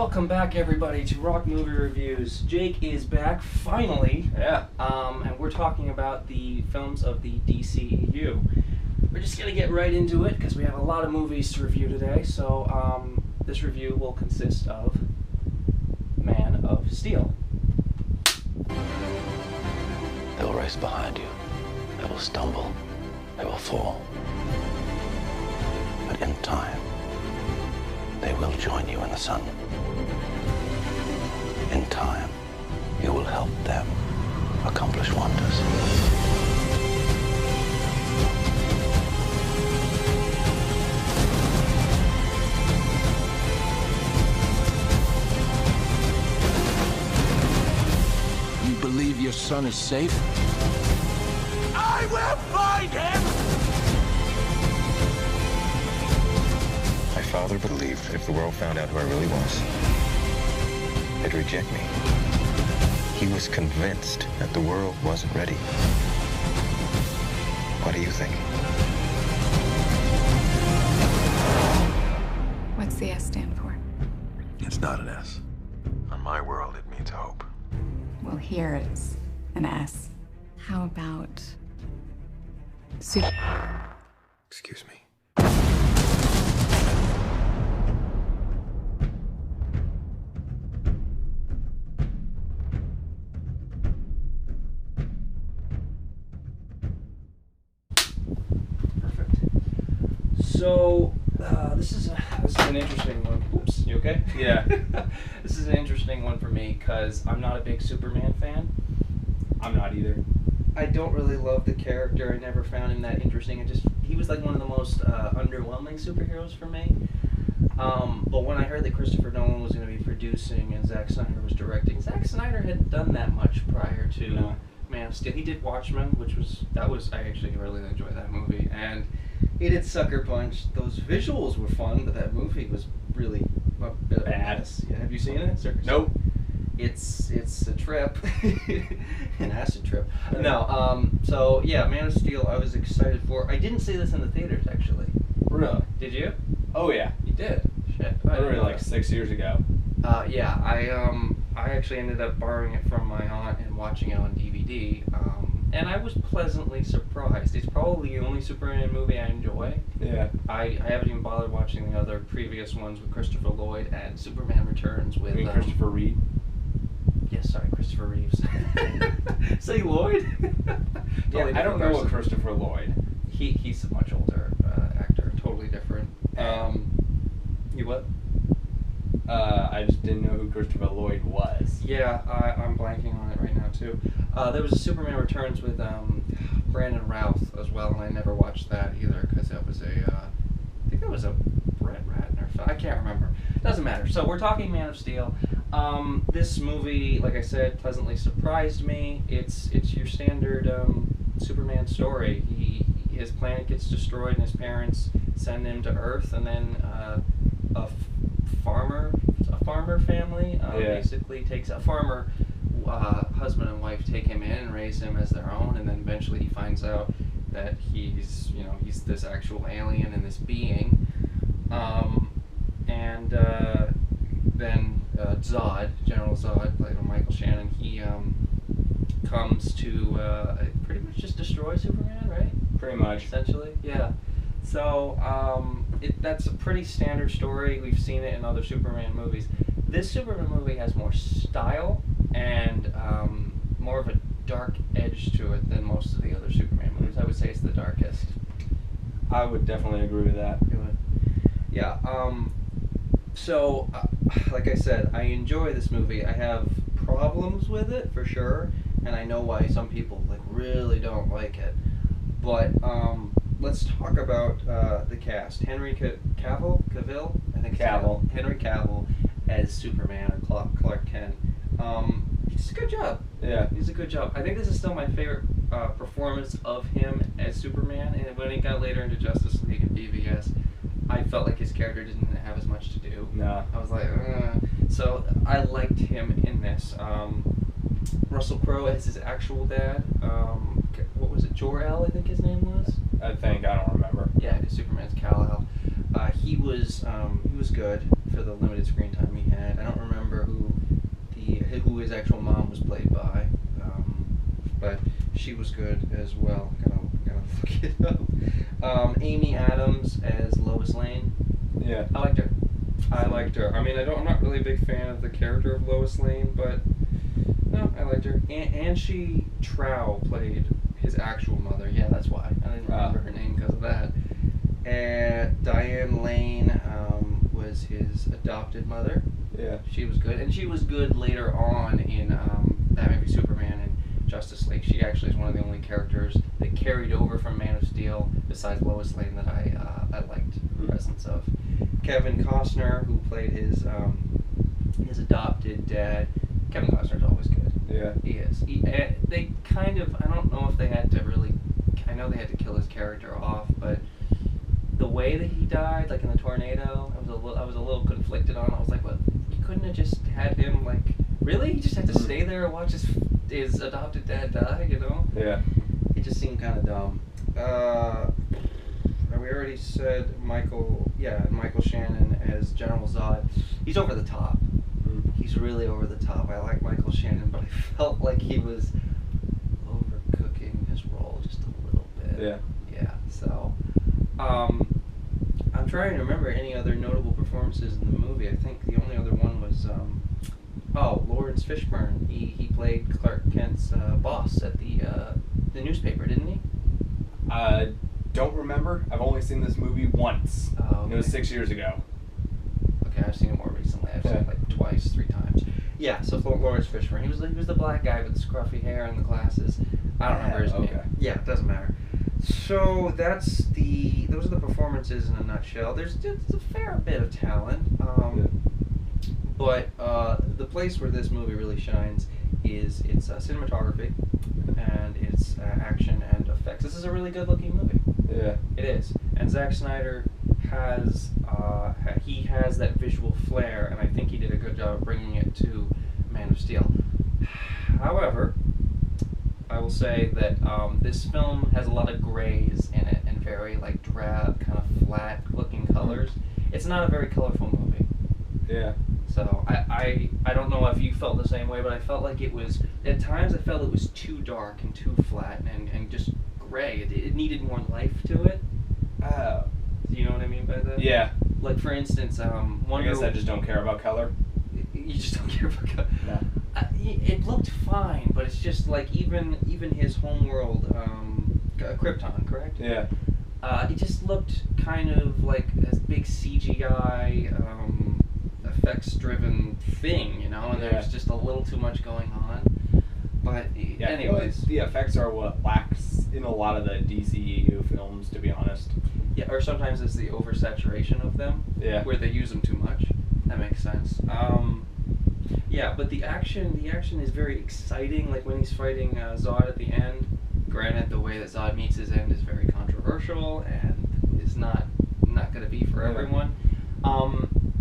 Welcome back, everybody, to Rock Movie Reviews. Jake is back, finally. Yeah. And we're talking about the films of the DCEU. We're just going to get right into it, because we have a lot of movies to review today. So, this review will consist of Man of Steel. They will race behind you. They will stumble. They will fall. But in time, they will join you in the sun. In time, you will help them accomplish wonders. You believe your son is safe? I will find him! My father believed that if the world found out who I really was, they'd reject me. He was convinced that the world wasn't ready. What do you think? What's the S stand for? It's not an S. On my world, it means hope. Well, here it's an S. How about Excuse me. Perfect. So, this is an interesting one. Oops, you okay? Yeah. This is an interesting one for me, because I'm not a big Superman fan. I'm not either. I don't really love the character. I never found him that interesting. He was like one of the most underwhelming superheroes for me. But when I heard that Christopher Nolan was going to be producing and Zack Snyder was directing, Zack Snyder hadn't done that much prior to Man of Steel. He did Watchmen, I actually really enjoyed that movie, and he did Sucker Punch. Those visuals were fun, but that movie was really a bit of a mess. Yeah, have you seen it? Nope. It's a trip, an acid trip. No, so yeah, Man of Steel. I was excited for. I didn't see this in the theaters actually. Really? Did you? Oh yeah. You did. Shit. Literally like 6 years ago. Yeah, I actually ended up borrowing it from my aunt and watching it on DVD. And I was pleasantly surprised. It's probably the only Superman movie I enjoy. Yeah. I haven't even bothered watching the other previous ones with Christopher Lloyd and Superman Returns with Christopher Reeve. Yes, sorry, Christopher Reeves. Say Lloyd? Yeah, I don't know what Christopher Lloyd. He's a much older actor, totally different. You what? I just didn't know who Christopher Lloyd was. Yeah, I'm blanking on it right now too. There was a Superman Returns with Brandon Routh as well, and I never watched that either because that was I think that was a Brett Ratner film. I can't remember. Doesn't matter. So we're talking Man of Steel. This movie, like I said, pleasantly surprised me. It's your standard Superman story. His planet gets destroyed, and his parents send him to Earth, and then a farmer family basically takes a farmer husband and wife take him in and raise him as their own, and then eventually he finds out that he's this actual alien and this being, and then Zod, General Zod, played by Michael Shannon, he comes to pretty much just destroy Superman, right? Pretty much. Essentially, yeah. So, that's a pretty standard story. We've seen it in other Superman movies. This Superman movie has more style and more of a dark edge to it than most of the other Superman movies. I would say it's the darkest. I would definitely agree with that. Yeah. So, like I said, I enjoy this movie. I have problems with it, for sure, and I know why some people really don't like it. But, let's talk about the cast. Henry Cavill? I think Cavill. Henry Cavill as Superman, or Clark Kent. He's a good job. Yeah. He's a good job. I think this is still my favorite performance of him as Superman, and when he got later into Justice League and BVS, I felt like his character didn't have as much to do. No. I was like, So I liked him in this. Russell Crowe as his actual dad. What was it? Jor-El, I think his name was. I don't remember. Yeah, because Superman's Kal-El. He was good for the limited screen time he had. I don't remember who his actual mom was played by, but she was good as well. Gotta look it up. Amy Adams as Lois Lane. Yeah. I liked her. I mean, I'm not really a big fan of the character of Lois Lane, but no, I liked her. Angie Trow played his actual mother. Yeah, that's why. I didn't remember her name because of that. And Diane Lane was his adopted mother. Yeah. She was good. And she was good later on in Batman v Superman and Justice League. She actually is one of the only characters that carried over from Man of Steel, besides Lois Lane, that I liked the presence of. Kevin Costner, who played his adopted dad. Kevin Costner's always good. Yeah. He is. They kind of, I don't know if they had to really, I know they had to kill his character off, but the way that he died, like in the tornado, I was a little conflicted on. I was like, what? You couldn't have just had him, like, really? He just had to stay there and watch his adopted dad die, you know? Yeah. It just seemed kind of dumb. We already said Michael Shannon as General Zod. He's over the top. He's really over the top. I like Michael Shannon, but I felt like he was overcooking his role just a little bit. Yeah. Yeah, so I'm trying to remember any other notable performances in the movie. I think the only other one was Lawrence Fishburne. He played Clark Kent's boss at the newspaper, didn't he? Don't remember. I've only seen this movie once. Oh, okay. It was 6 years ago. Okay, I've seen it more recently. I've seen it like twice, 3 times. Yeah, so Lawrence Fishburne. He was the black guy with the scruffy hair and the glasses. I don't remember his name. Yeah, it doesn't matter. So those are the performances in a nutshell. There's a fair bit of talent, but the place where this movie really shines is its cinematography and its action and effects. This is a really good-looking movie. Yeah. It is, and Zack Snyder has that visual flair, and I think he did a good job of bringing it to Man of Steel. However, I will say that this film has a lot of grays in it and very like drab, kind of flat looking colors. It's not a very colorful movie. Yeah. So I don't know if you felt the same way, but I felt like it was, at times I felt it was too dark and too flat and just gray. It needed more life to it. Do you know what I mean by that? Yeah. Like for instance, I guess I just don't care about color. You just don't care about color. No. It looked fine, but it's just like even his homeworld, Krypton, correct? Yeah. It just looked kind of like a big CGI, effects-driven thing, you know, and there was just a little too much going on. But anyways, the effects are what lacks in a lot of the DCEU films, to be honest. Yeah, or sometimes it's the oversaturation of them. Yeah. Where they use them too much. That makes sense. Yeah, but the action is very exciting. Like when he's fighting Zod at the end. Granted, the way that Zod meets his end is very controversial and is not going to be for everyone.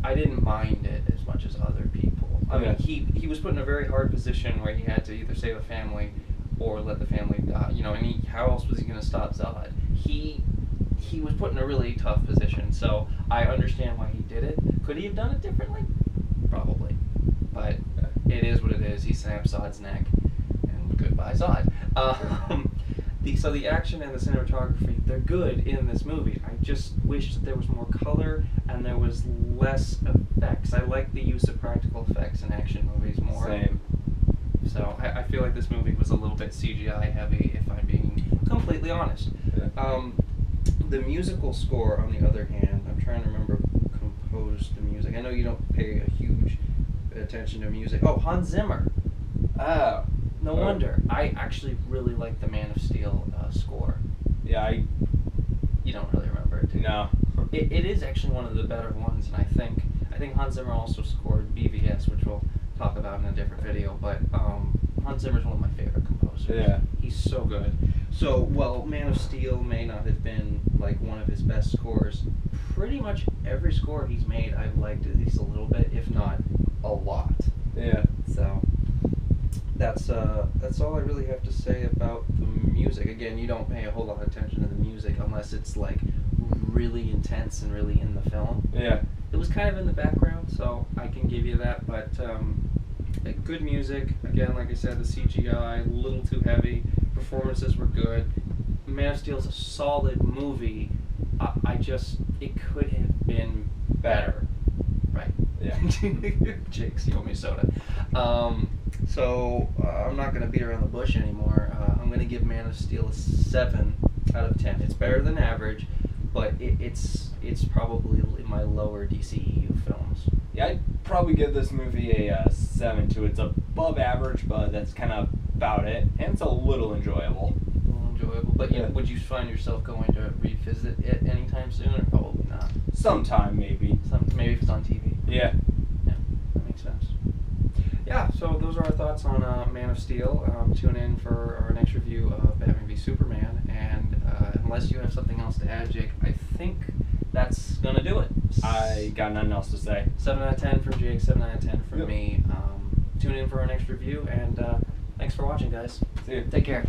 I didn't mind it as much as other people. I mean, he was put in a very hard position where he had to either save a family or let the family die. You know, and how else was he going to stop Zod? He was put in a really tough position, so I understand why he did it. Could he have done it differently? Probably. But it is what it is. He snapped Zod's neck, and goodbye Zod. So the action and the cinematography, they're good in this movie. I just wish that there was more color and there was less effects. I like the use of practical effects in action movies more. Same. So I feel like this movie was a little bit CGI heavy, if I'm being completely honest. Yeah. The musical score, on the other hand, I'm trying to remember who composed the music. I know you don't pay a huge attention to music. Oh, Hans Zimmer. Oh. No wonder. I actually really like the Man of Steel score. Yeah, You don't really remember it, do you? No. It is actually one of the better ones, and I think Hans Zimmer also scored BVS, which we'll talk about in a different video, but Hans Zimmer's one of my favorite composers. Yeah. He's so good. So, while Man of Steel may not have been like one of his best scores, pretty much every score he's made I've liked at least a little bit, if not a lot. Yeah. So that's all I really have to say about the music. Again, you don't pay a whole lot of attention to the music unless it's like really intense and really in the film. Yeah. it was kind of in the background, so I can give you that. But good music. Again, like I said, the CGI a little too heavy. Performances were good. Man of Steel's a solid movie. It could have been better. Right. Yeah. Jake's, you owe me soda. So I'm not going to beat around the bush anymore. I'm going to give Man of Steel a 7 out of 10. It's better than average, but it's probably in my lower DCEU films. Yeah, I'd probably give this movie a 7 too. It's above average, but that's kind of about it, and it's a little enjoyable. But yeah, would you find yourself going to revisit it anytime soon, or probably not? Sometime, maybe. Maybe if it's on TV. Yeah. Yeah, that makes sense. Yeah, so those are our thoughts on Man of Steel. Tune in for our next review of Batman v Superman, and unless you have something else to add, Jake, I think that's gonna do it. I got nothing else to say. 7 out of 10 for Jake, 7 out of 10 for Yep. me. Tune in for our next review, and thanks for watching, guys. See you. Take care.